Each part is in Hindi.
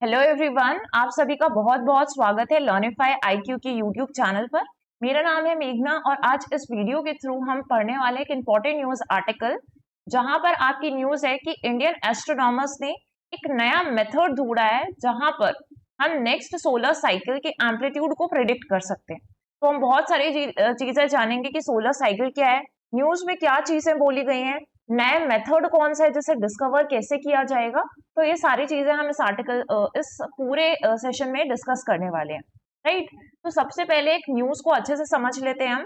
हेलो एवरीवन, आप सभी का बहुत बहुत स्वागत है लर्निफाई आईक्यू के यूट्यूब चैनल पर। मेरा नाम है मेघना और आज इस वीडियो के थ्रू हम पढ़ने वाले एक इम्पोर्टेंट न्यूज आर्टिकल, जहां पर आपकी न्यूज है कि इंडियन एस्ट्रोनॉमर्स ने एक नया मेथड ढूंढा है जहां पर हम नेक्स्ट सोलर साइकिल के एम्पलीट्यूड को प्रिडिक्ट कर सकते हैं। तो हम बहुत सारी चीजें जानेंगे कि सोलर साइकिल क्या है, न्यूज में क्या चीजें बोली गई हैं, नया मेथड कौन सा है जिसे डिस्कवर कैसे किया जाएगा। तो ये सारी चीजें हम इस पूरे सेशन में डिस्कस करने वाले हैं, राइट। तो सबसे पहले एक न्यूज को अच्छे से समझ लेते हैं हम।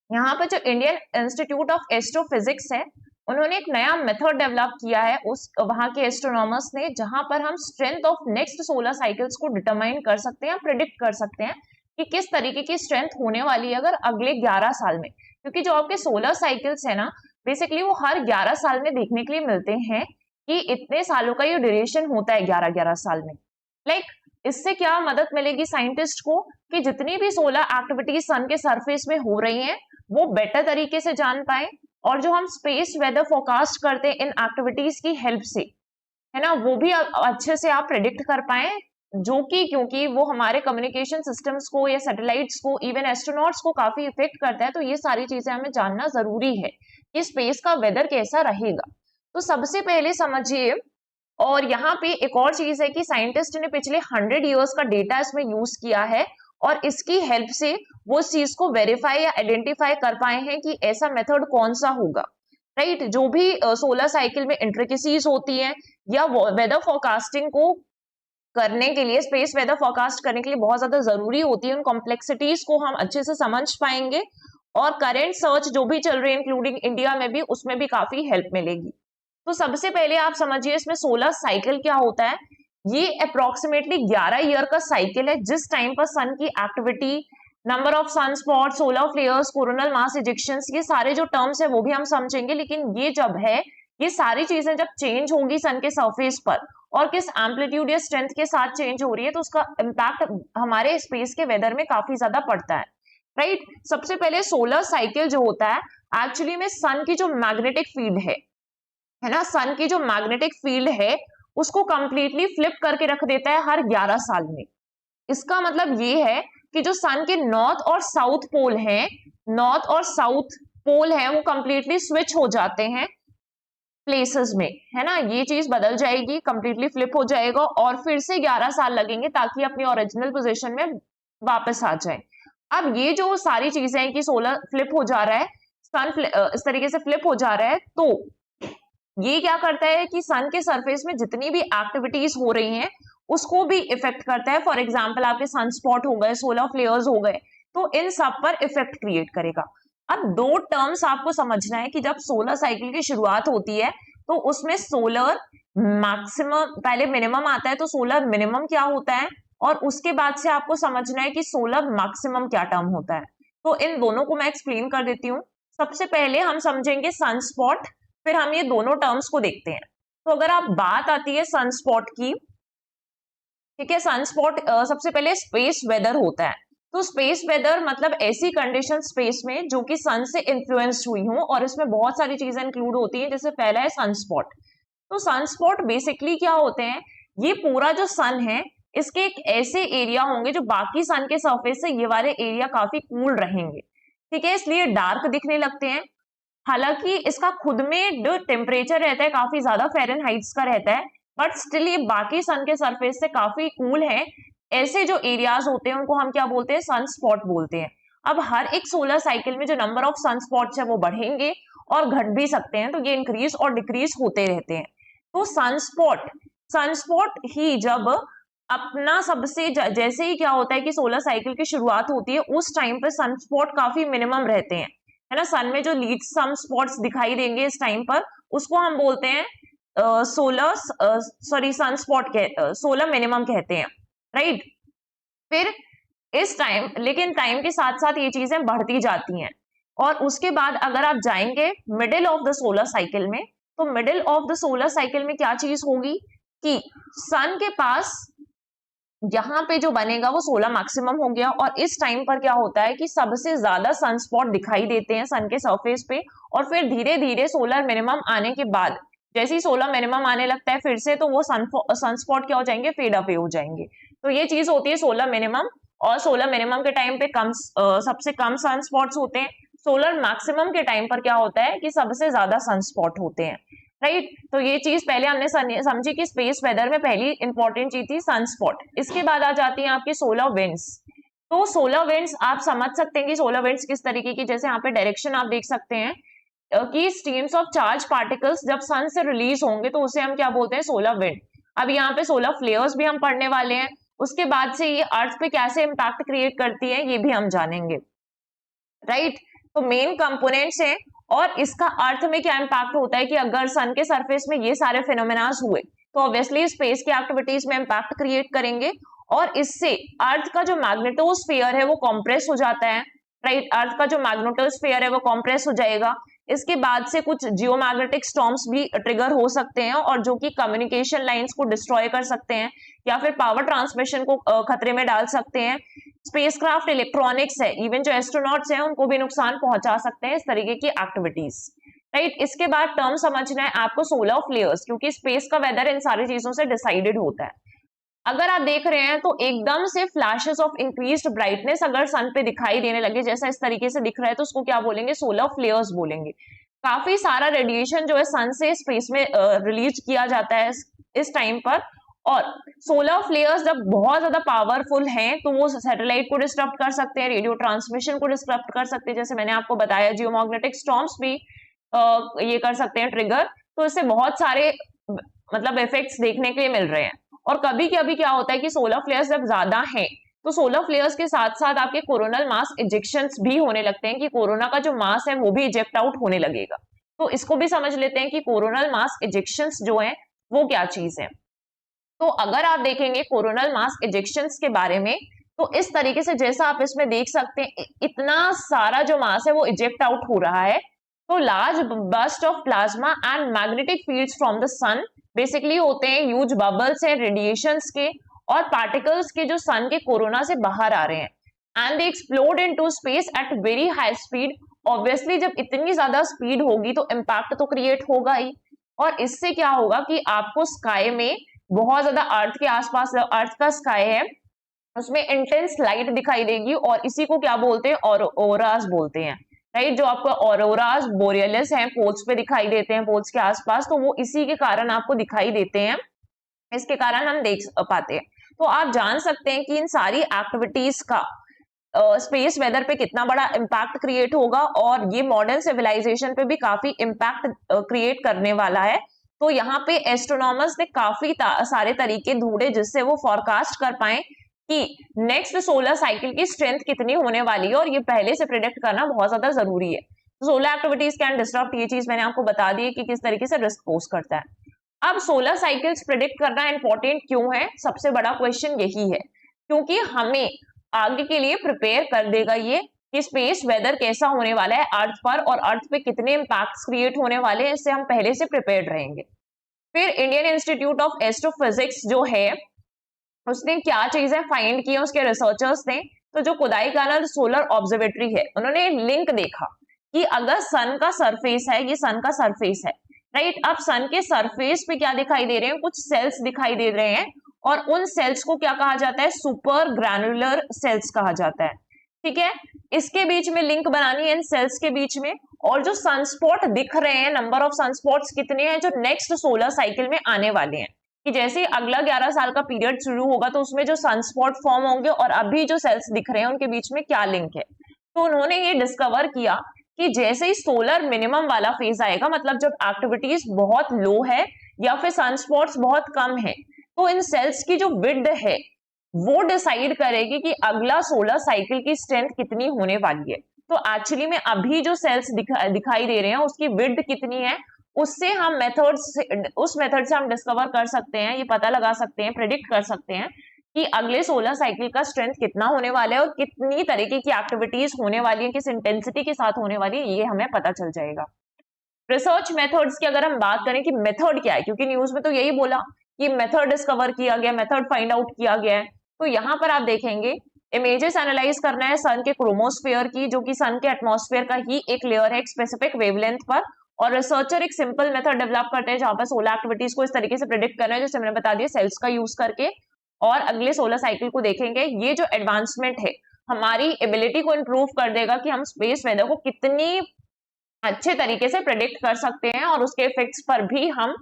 यहाँ पर जो इंडियन इंस्टीट्यूट ऑफ एस्ट्रोफिजिक्स है, उन्होंने एक नया मेथड डेवलप किया है उस वहां के एस्ट्रोनॉमर्स ने, जहां पर हम strength of next solar cycles को डिटरमाइन कर सकते हैं, प्रिडिक्ट कर सकते हैं कि किस तरीके की स्ट्रेंथ होने वाली है अगर अगले 11 साल में। क्योंकि जो आपके सोलर साइकिल्स है ना, बेसिकली वो हर 11 साल में देखने के लिए मिलते हैं कि इतने सालों का ये ड्यूरेशन होता है 11-11 साल में। इससे क्या मदद मिलेगी साइंटिस्ट को कि जितनी भी सोलर एक्टिविटीज सन के सरफेस में हो रही हैं वो बेटर तरीके से जान पाए, और जो हम स्पेस वेदर फोरकास्ट करते हैं इन एक्टिविटीज की हेल्प से, है ना, वो भी अच्छे से आप प्रेडिक्ट कर पाए, जो कि क्योंकि वो हमारे कम्युनिकेशन सिस्टम्स को या सैटेलाइट्स को, इवन एस्ट्रोनॉट्स को काफी इफेक्ट करता है। तो ये सारी चीजें हमें जानना जरूरी है कि स्पेस का वेदर कैसा रहेगा। तो सबसे पहले समझिए, और यहाँ पे एक और चीज है कि साइंटिस्ट ने पिछले 100 इयर्स का डेटा इसमें यूज किया है और इसकी हेल्प से वो इस चीज को वेरीफाई या आइडेंटिफाई कर पाए हैं कि ऐसा मेथड कौन सा होगा, राइट। जो भी सोलर साइकिल में इंट्रिकेसीज होती हैं या वेदर फोरकास्टिंग को करने के लिए, स्पेस वेदर फोरकास्ट करने के लिए बहुत ज्यादा जरूरी होती है, उन कॉम्प्लेक्सिटीज को हम अच्छे से समझ पाएंगे और करंट सर्च जो भी चल रही है इंक्लूडिंग इंडिया में भी, उसमें भी काफी हेल्प मिलेगी। तो सबसे पहले आप समझिए इसमें सोलर साइकिल क्या होता है। ये अप्रोक्सीमेटली 11 ईयर का साइकिल है जिस टाइम पर सन की activity, number of sun spot, solar flares, coronal mass ejections, ये सारे जो टर्म्स है वो भी हम समझेंगे। लेकिन ये जब है, ये सारी चीजें जब चेंज होंगी सन के सरफेस पर और किस एम्पलीट्यूड या स्ट्रेंथ के साथ चेंज हो रही है, तो उसका इम्पैक्ट हमारे स्पेस के वेदर में काफी ज्यादा पड़ता है, राइट। सबसे पहले सोलर साइकिल जो होता है, एक्चुअली में सन की जो मैग्नेटिक फील्ड है ना, सन की जो मैग्नेटिक फील्ड है उसको कंप्लीटली फ्लिप करके रख देता है हर 11 साल में। इसका मतलब ये है कि जो सन के नॉर्थ और साउथ पोल हैं, नॉर्थ और साउथ पोल है, वो कंप्लीटली स्विच हो जाते हैं प्लेसेस में, है ना। ये चीज बदल जाएगी, कंप्लीटली फ्लिप हो जाएगा और फिर से 11 साल लगेंगे ताकि अपनी ओरिजिनल पोजीशन में वापस आ जाए। अब ये जो सारी चीजें हैं कि सोलर फ्लिप हो जा रहा है, सन इस तरीके से फ्लिप हो जा रहा है, तो ये क्या करता है कि सन के सरफेस में जितनी भी एक्टिविटीज हो रही हैं उसको भी इफेक्ट करता है। फॉर एग्जांपल आपके सन स्पॉट हो गए, सोलर फ्लेयर्स हो गए, तो इन सब पर इफेक्ट क्रिएट करेगा। अब दो टर्म्स आपको समझना है कि जब सोलर साइकिल की शुरुआत होती है तो उसमें सोलर मैक्सिमम पहले मिनिमम आता है, तो सोलर मिनिमम क्या होता है, और उसके बाद से आपको समझना है कि सोलर मैक्सिमम क्या टर्म होता है। तो इन दोनों को मैं एक्सप्लेन कर देती हूँ। सबसे पहले हम समझेंगे सन स्पॉट, फिर हम ये दोनों टर्म्स को देखते हैं। तो अगर आप बात आती है सन स्पॉट की, ठीक है, सन स्पॉट सबसे पहले स्पेस वेदर होता है। तो स्पेस वेदर मतलब ऐसी कंडीशन स्पेस में जो कि सन से इन्फ्लुएंस्ड हुई हो, और इसमें बहुत सारी चीजें इंक्लूड होती हैं। जैसे पहला है सन स्पॉट। तो सन स्पॉट बेसिकली क्या होते हैं, ये पूरा जो सन है इसके एक ऐसे एरिया होंगे जो बाकी सन के सरफेस से ये वाले एरिया काफी कूल रहेंगे, ठीक है, इसलिए डार्क दिखने लगते हैं। हालांकि इसका खुद में जो टेम्परेचर रहता है काफी ज्यादा फ़ारेनहाइट्स का रहता है, बट स्टिल ये बाकी सन के सरफेस से काफी कूल है। ऐसे जो एरियाज होते हैं उनको हम क्या बोलते हैं, सन स्पॉट बोलते हैं। अब हर एक सोलर साइकिल में जो नंबर ऑफ सन स्पॉट्स है वो बढ़ेंगे और घट भी सकते हैं, तो ये इंक्रीज और डिक्रीज होते रहते हैं। तो सनस्पॉट ही जब अपना सबसे जैसे ही क्या होता है कि सोलर साइकिल की शुरुआत होती है, उस टाइम पर सनस्पॉट काफी मिनिमम रहते हैं, है ना। सन में जो लीड सम स्पॉट्स दिखाई देंगे इस टाइम पर, उसको हम बोलते हैं सोलर मिनिमम कहते हैं, राइट। फिर इस टाइम, लेकिन टाइम के साथ साथ ये चीजें बढ़ती जाती हैं, और उसके बाद अगर आप जाएंगे middle of the solar cycle में, तो middle of the solar cycle में क्या चीज होगी कि सन के पास यहाँ पे जो बनेगा वो सोलर मैक्सिमम हो गया, और इस टाइम पर क्या होता है कि सबसे ज्यादा सनस्पॉट दिखाई देते हैं सन के सरफेस पे, और फिर धीरे धीरे सोलर मिनिमम आने के बाद जैसे ही सोलर मिनिमम आने लगता है फिर से, तो वो सनस्पॉट क्या हो जाएंगे, फेड अवे हो जाएंगे। तो ये चीज होती है सोलर मिनिमम। और सोलर मिनिमम के टाइम पे सबसे कम सनस्पॉट्स होते हैं। सोलर मैक्सिमम के टाइम पर क्या होता है कि सबसे ज्यादा सनस्पॉट होते हैं, राइट। तो ये चीज पहले हमने समझी कि स्पेस वेदर में पहली इंपॉर्टेंट चीज थी सनस्पॉट। इसके बाद आ जाती है आपकी सोलर विंड्स। तो सोलर विंड्स आप समझ सकते हैं कि सोलर विंड्स किस तरीके की, जैसे यहाँ पे डायरेक्शन आप देख सकते हैं कि स्ट्रीम्स ऑफ चार्ज पार्टिकल्स जब सन से रिलीज होंगे तो उसे हम क्या बोलते हैं, सोलर विंड। अब यहाँ पे सोलर फ्लेयर्स भी हम पढ़ने वाले हैं। उसके बाद से ये अर्थ पे कैसे इम्पैक्ट क्रिएट करती है ये भी हम जानेंगे, राइट। तो मेन कंपोनेंट्स हैं और इसका अर्थ में क्या इम्पैक्ट होता है कि अगर सन के सरफेस में ये सारे फिनोमेनास हुए तो ऑब्वियसली स्पेस की एक्टिविटीज में इम्पैक्ट क्रिएट करेंगे और इससे अर्थ का जो मैग्नेटोस्फीयर है वो कॉम्प्रेस हो जाता है, राइट। अर्थ का जो मैग्नेटोस्फीयर है वो कॉम्प्रेस हो जाएगा। इसके बाद से कुछ जियोमैग्नेटिक स्टॉर्म्स भी ट्रिगर हो सकते हैं और जो कि कम्युनिकेशन लाइंस को डिस्ट्रॉय कर सकते हैं या फिर पावर ट्रांसमिशन को खतरे में डाल सकते हैं। स्पेसक्राफ्ट इलेक्ट्रॉनिक्स है, इवन जो एस्ट्रोनॉट्स हैं उनको भी नुकसान पहुंचा सकते हैं इस तरीके की एक्टिविटीज, राइट। इसके बाद टर्म समझना है आपको सोलर फ्लेयर्स, क्योंकि स्पेस का वेदर इन सारी चीजों से डिसाइडेड होता है। अगर आप देख रहे हैं तो एकदम से फ्लैशेस ऑफ इंक्रीज्ड ब्राइटनेस अगर सन पे दिखाई देने लगे, जैसा इस तरीके से दिख रहा है, तो उसको क्या बोलेंगे, सोलर फ्लेयर्स बोलेंगे। काफी सारा रेडिएशन जो है सन से स्पेस में रिलीज किया जाता है इस टाइम पर। और सोलर फ्लेयर्स जब बहुत ज्यादा पावरफुल हैं तो वो सैटेलाइट को डिस्टर्ब कर सकते हैं, रेडियो ट्रांसमिशन को डिस्टर्ब कर सकते हैं, जैसे मैंने आपको बताया जियोमैग्नेटिक स्टॉर्म्स भी ये कर सकते हैं ट्रिगर। तो इससे बहुत सारे मतलब इफेक्ट्स देखने के लिए मिल रहे हैं। और कभी कभी क्या होता है कि सोलर फ्लेयर्स जब ज्यादा हैं तो सोलर फ्लेयर्स के साथ साथ आपके कोरोनल मास इजेक्शंस भी होने लगते हैं कि कोरोना का जो मास है वो भी इजेक्ट आउट होने लगेगा। तो इसको भी समझ लेते हैं कि कोरोनल मास इजेक्शंस जो है वो क्या चीज है। तो अगर आप देखेंगे कोरोनल मास इजेक्शंस के बारे में तो इस तरीके से जैसा आप इसमें देख सकते हैं इतना सारा जो मास है वो इजेक्ट आउट हो रहा है। तो large burst of plasma and magnetic fields from the sun basically होते हैं ह्यूज बबल्स हैं रेडिएशंस के और पार्टिकल्स के जो सन के कोरोना से बाहर आ रहे हैं and they explode into space at very high speed. Obviously जब इतनी ज्यादा स्पीड होगी तो इम्पैक्ट तो क्रिएट होगा ही और इससे क्या होगा कि आपको स्काई में बहुत ज्यादा अर्थ के आसपास, अर्थ का स्काई है उसमें इंटेंस लाइट दिखाई देगी और इसी को क्या बोलते हैं, ऑरोरास बोलते हैं, राइट। जो आपको ऑरोरास बोरियलिस हैं पोल्स पे दिखाई देते हैं, पोल्स के आसपास, तो वो इसी के कारण आपको दिखाई देते हैं, इसके कारण हम देख पाते हैं। तो आप जान सकते हैं कि इन सारी एक्टिविटीज का स्पेस वेदर पे कितना बड़ा इम्पैक्ट क्रिएट होगा और ये मॉडर्न सिविलाइजेशन पे भी काफी इम्पैक्ट क्रिएट करने वाला है। तो यहाँ पे एस्ट्रोनॉमर्स ने काफी सारे तरीके ढूंढे जिससे वो फॉरकास्ट कर पाए कि नेक्स्ट सोलर साइकिल की स्ट्रेंथ कितनी होने वाली है और ये पहले से प्रिडिक्ट करना बहुत ज्यादा जरूरी है। सोलर एक्टिविटीज कैन डिस्टर्ब, ये चीज मैंने आपको बता दी है कि किस तरीके से रिस्क पोज करता है। अब सोलर साइकिल्स प्रिडिक्ट करना इंपॉर्टेंट क्यों है, सबसे बड़ा क्वेश्चन यही है क्योंकि हमें आगे के लिए प्रिपेयर कर देगा ये कि स्पेस वेदर कैसा होने वाला है अर्थ पर और अर्थ पे कितने इंपैक्ट्स क्रिएट होने वाले हैं, इससे हम पहले से प्रिपेयर्ड रहेंगे। फिर इंडियन इंस्टीट्यूट ऑफ एस्ट्रोफिजिक्स जो है उसने क्या चीजें फाइंड की उसके रिसर्चर्स ने, तो जो कोडाईकनाल सोलर ऑब्जर्वेटरी है उन्होंने लिंक देखा कि अगर सन का सरफेस है, ये सन का सरफेस है, राइट। अब सन के सरफेस पे क्या दिखाई दे रहे हैं, कुछ सेल्स दिखाई दे रहे हैं और उन सेल्स को क्या कहा जाता है, सुपर ग्रैनुलर सेल्स कहा जाता है, ठीक है। इसके बीच में लिंक बनानी है इन सेल्स के बीच में। और जो सनस्पॉट दिख रहे हैं, नंबर ऑफ सनस्पॉट्स कितने हैं जो नेक्स्ट सोलर साइकिल में आने वाले हैं, कि जैसे अगला 11 साल का पीरियड शुरू होगा तो उसमें जो सनस्पॉट फॉर्म होंगे और अभी जो सेल्स दिख रहे हैं उनके बीच में क्या लिंक है। तो उन्होंने ये डिस्कवर किया कि जैसे ही सोलर मिनिमम वाला फेज आएगा, मतलब जब एक्टिविटीज बहुत लो है या फिर सनस्पॉट्स बहुत कम है, तो इन सेल्स की जो विड्थ है वो डिसाइड करेगी कि अगला सोलर साइकिल की स्ट्रेंथ कितनी होने वाली है। तो एक्चुअली में अभी जो सेल्स दिखाई दे रहे हैं उसकी विड्थ कितनी है, उससे हम उस मेथड से हम डिस्कवर कर सकते हैं, ये पता लगा सकते हैं, प्रेडिक्ट कर सकते हैं कि अगले सोलर साइकिल का स्ट्रेंथ कितना होने वाला है और कितनी तरीके की एक्टिविटीज होने वाली है, किस इंटेंसिटी के साथ होने वाली है, ये हमें पता चल जाएगा। रिसर्च मेथड्स की अगर हम बात करें कि मेथड क्या है, क्योंकि न्यूज में तो यही बोला कि मेथड डिस्कवर किया गया, मेथड फाइंड आउट किया गया है, तो यहाँ पर आप देखेंगे इमेजेस एनालाइज करना है सन के क्रोमोस्फेयर की, जो कि सन के एटमॉस्फेयर का ही एक लेयर है एक स्पेसिफिक वेवलेंथ पर, और रिसर्चर एक सिंपल मेथड डेवलप करते हैं जहां पर सोलर एक्टिविटीज को इस तरीके से प्रिडिक्ट कर रहे हैं जैसे मैंने बता दिया सेल्स का यूज करके, और अगले सोलर साइकिल को देखेंगे। ये जो एडवांसमेंट है हमारी एबिलिटी को इंप्रूव कर देगा कि हम स्पेस वेदर को कितनी अच्छे तरीके से प्रेडिक्ट कर सकते हैं और उसके इफेक्ट्स पर भी हम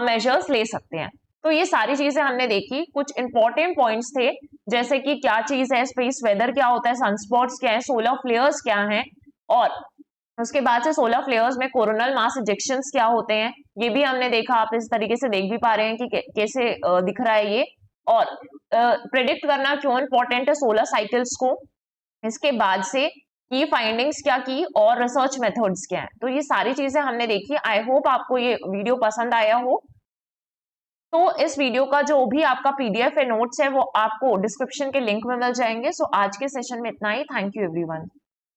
मेजर्स ले सकते हैं। तो ये सारी चीजें हमने देखी। कुछ इंपॉर्टेंट पॉइंट्स थे जैसे कि क्या चीज है स्पेस वेदर, क्या होता है, सनस्पॉट्स क्या है, सोलर फ्लेयर्स क्या हैं, और उसके बाद से सोलर फ्लेयर्स में कोरोनल मास इजेक्शंस क्या होते हैं, ये भी हमने देखा। आप इस तरीके से देख भी पा रहे हैं कि कैसे दिख रहा है ये, और प्रेडिक्ट करना क्यों इंपॉर्टेंट है सोलर साइकिल्स को। इसके बाद से की फाइंडिंग्स क्या की और रिसर्च मेथड्स क्या है। तो ये सारी चीजें हमने देखी। आई होप आपको ये वीडियो पसंद आया हो। तो इस वीडियो का जो भी आपका पीडीएफ है, नोट्स है, वो आपको डिस्क्रिप्शन के लिंक में मिल जाएंगे। सो आज के सेशन में इतना ही। Thank you everyone.